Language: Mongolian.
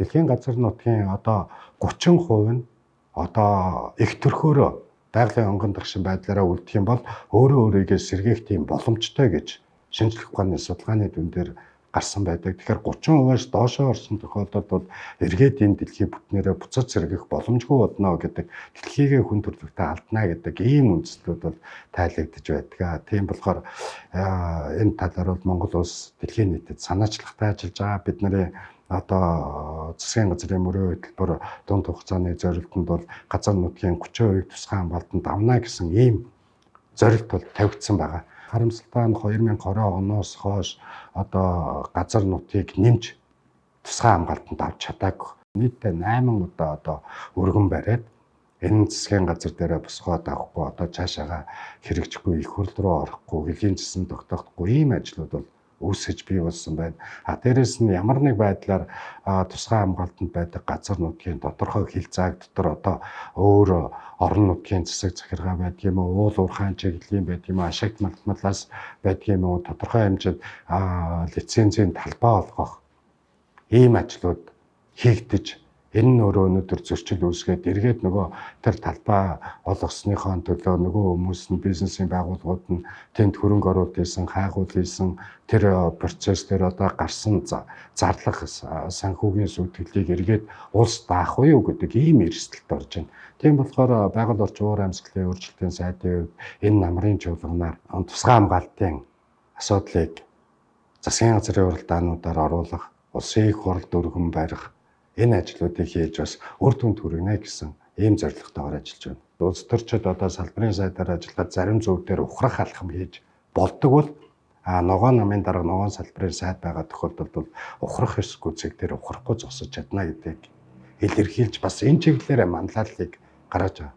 дэлхийн газар нутгийн одоо 30% нь одоо их төрхөөрөө байгалийн онгон дагшин байдлаараа үлдэх юм бол өөрийгөө сэргээх тийм боломжтой гэж шинжлэх ухааны судалгааны дүн дээр гарсан байдаг. Тэгэхээр 30%-аас доошоо орсон тохиолдолд бол эргээд энэ дэлхийн бүтнээрээ буцаж сэргэх боломжгүй болно гэдэг, дэлхийгээ хүн төрөлхтөд алдна гэдэг ийм үндслүүд бол тайлагдж байдаг. Тийм болохоор энэ талаар бол Монгол улс дэлхийн нийтэд санаачлахтай ажиллаж байгаа. Бидний одоо засгийн газрын мөрөө хөтөлбөр дунд хугацааны зорилтонд бол газар нутгийн 30% тусгай хамгаалтанд авна гэсэн ийм зорилт бол тавигдсан байгаа. Харамсалтай нь 2020 оноос хойш одоо газар нутгийг нэмж тусгай хамгаалтанд авч чадаагүй. Нийтдээ 8 удаа одоо өргөн бариад энэ засгийн газар дээрээ босгоод авахгүй одоо цаашаага хэрэгжихгүй их хурл руу орохгүй хэлийн зэсэн тогтоохгүй ийм ажлууд бол үүсэж бий болсон байна. Дээрээс нь ямар нэг байдлаар тусгай хамгаалтанд байдаг газар нутгийн тодорхой хил зааг дотор одоо өөр орон нутгийн засаг захиргаа байдаг юм уу, уул уурхайн чиглэлийн байдаг юм уу, ашигт малтмалаас байдаг юм уу, тодорхой хэмжээнд лицензийн талбай олгох ийм ажлууд хийгдэж энэ нь өөрөө өнөөдөр зөрчил үүсгээд эргээд нөгөө тэр талбай олгосныхоо төлөө нөгөө хүмүүс нь бизнесийн байгууллагууд нь тэнд хөрөнгө оруулалт хийсэн, хайгуул хийсэн тэр процесс дээр одоо гарсан зарлах санхүүгийн сүтгэлийг эргээд улс даах уу гэдэг ийм эрсдэлд орж байна. Тийм болохоор байгаль орчин уур амьсгалын өөрчлөлтийн сайдын хувьд энэ намрын чуулганаар тусгай хамгаалтын асуудлыг засгийн газрын уралдаануудаар оруулах, улсын их хурлд өргөн барих энэ ажлуудыг хийж бас үр дүнд хүргэнэ гэсэн ийм зорилготойгоор ажиллаж байна. Улс төрчид одоо салбарын сайдаар ажиллахад зарим зөв дээр ухрах алхам хийж болдог бол ногоон намын дарга ногоон салбарын сайд байгаа тохиолдолд бол ухрах ёс гүйцэг дээр ухрахгүй зогсож чадна гэдгийг илэрхийлж бас энэ чиглэлээр манлайллыг гаргаж байгаа.